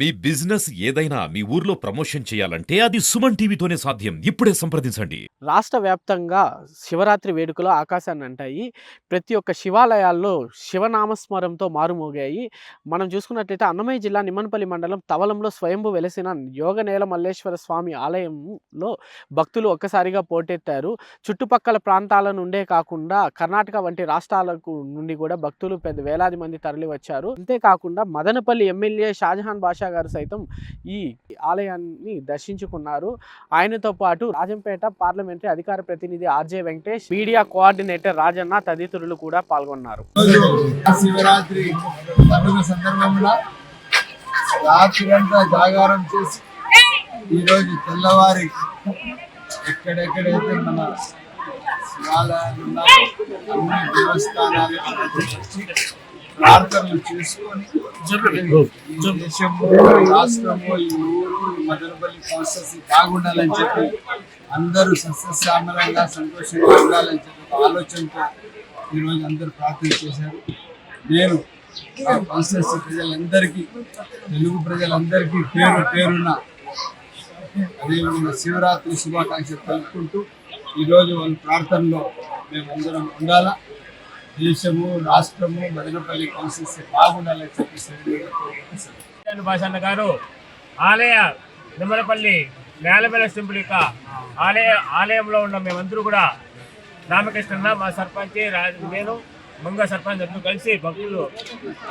మీ business ఏదైనా మీ ఊర్లో promotion చేయాలంటే అది సుమన్ టీవీతోనే సాధ్యం. ఇప్పుడే సంప్రదించండి. రాష్ట్ర వ్యాప్తంగా శివరాత్రి వేడుకలు ఆకాశాన్ని అంటాయి. ప్రతి ఒక్క శివాలయాల్లో శివనామస్మరంతో మారుమోగాయి. మనం చూసుకున్నట్లయితే అన్నమయ్య జిల్లా నిమ్మనపల్లి మండలం తవలంలో స్వయంభూ వెలసిన యోగనేల మల్లేశ్వర స్వామి ఆలయంలో భక్తులు ఒక్కసారిగా పోటెత్తారు. చుట్టుపక్కల ప్రాంతాల నుండే కాకుండా కర్ణాటక వంటి రాష్ట్రాలకు నుండి కూడా భక్తులు పెద్ద వేలాది మంది తరలి వచ్చారు. అంతేకాకుండా మదనపల్లి ఎమ్మెల్యే షాజహాన్ బాషా గారు సైతం ఈ ఆలయాన్ని దర్శించుకున్నారు. ఆయనతో పాటు రాజంపేట పార్లమెంటరీ అధికార ప్రతినిధి RJ Venkatesh, media coordinator Rajanna తదితరులు కూడా పాల్గొన్నారు. శివరాత్రి పండుగ సందర్భంగా రాత్రంతా జాగారం చేసి ఈరోజు తెల్లవారి ఎక్కడెక్కడైతే మన శివాలయాలు ఉన్నాయో అన్ని దేవస్థానాలు ప్రార్థనలు చేసుకొని ఈ దేశము, రాష్ట్రము, ఈ ఊరు, మదనపల్లి కాన్స్టిట్యూన్సీ బాగుండాలని చెప్పి అందరూ సస్యశ్యామలంగా సంతోషంగా ఉండాలని చెప్పి ఒక ఆలోచనతో ఈరోజు అందరూ ప్రార్థన చేశారు. నేను కాన్స్టిట్యూన్సీ ప్రజలందరికీ, తెలుగు ప్రజలందరికీ పేరు పేరున అదేవిధంగా శివరాత్రి శుభాకాంక్షలు తెలుపుకుంటూ ఈరోజు వాళ్ళ ప్రార్థనలో మేమందరం ఉండాలా, దేశము, రాష్ట్రము, మదనపల్లి కాన్స్టిట్యూన్సీ బాగుండాలని చెప్పి భాషన్న గారు ఆలయ నిమ్మలపల్లి నేలమెల టెంపుల్ యొక్క ఆలయంలో ఉన్న మేమందరూ కూడా రామకృష్ణ, మా సర్పంచ్, నేను మంగ సర్పంచ్ అందరూ కలిసి భక్తులు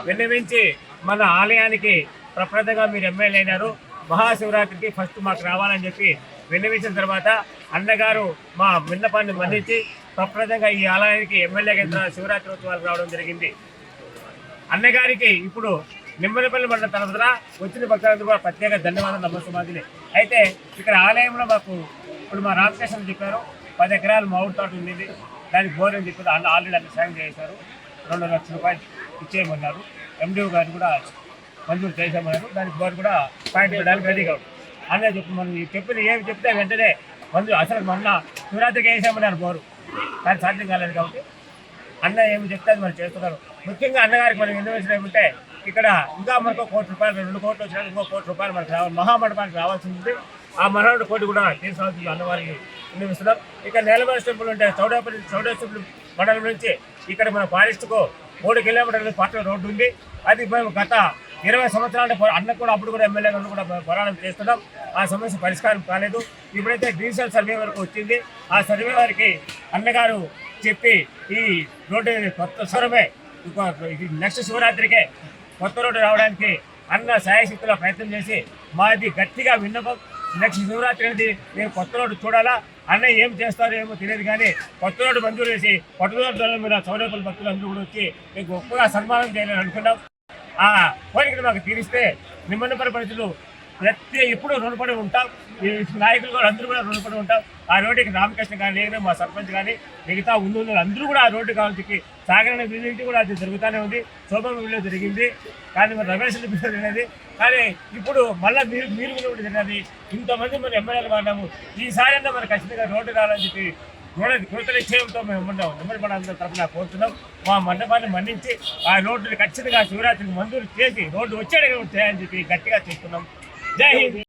విన్నవించి మన ఆలయానికి ప్రప్రదంగా మీరు ఎమ్మెల్యే అయినారు, మహాశివరాత్రికి ఫస్ట్ మాకు రావాలని చెప్పి విన్నవించిన తర్వాత అన్నగారు మా విన్నపాన్ని మన్నించి ప్రప్రదంగా ఈ ఆలయానికి ఎమ్మెల్యే కేంద్ర శివరాత్రి ఉత్సవాలు రావడం జరిగింది. అన్నగారికి ఇప్పుడు నిమ్మలపల్లి మండలం తరఫున వచ్చిన భక్తులందరూ కూడా ప్రత్యేక ధన్యవాదాలు నమస్సమాధిని. అయితే ఇక్కడ ఆలయంలో మాకు ఇప్పుడు మా రామకృష్ణ చెప్పారు 10 ఎకరాలు మామిడి తోట ఉంది, దానికి బోర్ అని చెప్పి ఆల్రెడీ అన్ని సాయం చేశారు, 2 లక్షల రూపాయలు ఇచ్చేయమన్నారు. ఎండిఓ గారు కూడా మంజూరు చేసామన్నారు, దానికి బోర్ కూడా పాయింట్ పెట్టడానికి రెడీగా ఉంది అనే చెప్పి మనం చెప్పిన ఏమి చెప్తే వెంటనే మంజూరు. అసలు మొన్న శివరాత్రికి వేసామన్నారు బోరు, కానీ సాధ్యం కాలేదు కాబట్టి అన్న ఏమి చెప్తే అది మనం చేస్తున్నారు. ముఖ్యంగా అన్నగారికి మనం ఇన్వెస్ట్ ఏమంటే ఇక్కడ ఇంకా మనకు 1 కోటి రూపాయలు, 2 కోట్లు వచ్చినా ఇంకో 1 కోటి రూపాయలు మనకు రావాలి, మహామండపానికి రావాల్సి ఉంది. ఆ మహామండప కోటి కూడా తీసుకోవాల్సింది అన్నవారికి విన్నవిస్తున్నాం. ఇక్కడ నేలమల టెంపుల్ ఉంటే చౌడేశ్వరి మండలం నుంచి ఇక్కడ మన ఫారెస్ట్కు 3 కిలోమీటర్ల పాటు రోడ్డు ఉంది. అది మేము గత 20 సంవత్సరాల అన్న కూడా అప్పుడు కూడా ఎమ్మెల్యేగా కూడా పోరాటం చేస్తున్నాం. ఆ సమస్య పరిష్కారం కాలేదు. ఇప్పుడైతే డిజిటల్ సర్వే వరకు వచ్చింది. ఆ సర్వే వారికి అన్నగారు చెప్పి ఈ రోడ్డు కొత్త స్వరమే నెక్స్ట్ శివరాత్రికే కొత్త రోడ్డు రావడానికి అన్న సాయశక్తిలో ప్రయత్నం చేసి మాది గట్టిగా విన్నపం, నెక్స్ట్ శివరాత్రి అనేది మేము కొత్త రోడ్డు చూడాలా. అన్న ఏం చేస్తారో ఏమో తెలియదు, కానీ కొత్త రోడ్డు మంజూరు చేసి కొత్త రోడ్డు మీద చౌడేపల్లి భక్తులు అందరూ కూడా వచ్చి మీకు గొప్పగా సన్మానం చేయాలని అనుకున్నాం. ఆ కోరికను మాకు తీరిస్తే నిమ్మనపల్లి ప్రజలు ఎప్పుడు రుణపడి ఉంటాం, ఈ నాయకులు కూడా అందరూ కూడా రుణపడి ఉంటాం. ఆ రోడ్డుకి రామకృష్ణ కానీ, నేను, మా సర్పంచ్ కానీ, మిగతా ఉన్న అందరూ కూడా ఆ రోడ్డు కావాల్సి సాగరణ విలేజ్ కూడా అది జరుగుతూనే ఉంది, శోభం విలేజ్ జరిగింది, కానీ మరి రమేష్ జరిగినది. కానీ ఇప్పుడు మళ్ళీ మీరు కూడా జరిగినది. ఇంతమంది మనం ఎమ్మెల్యేలు వాడినాము, ఈసారి మరి ఖచ్చితంగా రోడ్డు కావాలని చెప్పి కృత నిశ్చయంతో మేము ఉన్నాం. నిమ్మలపల్లి తరఫున కోరుతున్నాం. మా మండపాన్ని మన్నించి ఆ రోడ్డుని ఖచ్చితంగా శివరాత్రికి మంజూరు చేసి రోడ్డు వచ్చేటప్పుడు చేయాలని చెప్పి గట్టిగా చేస్తున్నాం. జై హింద్.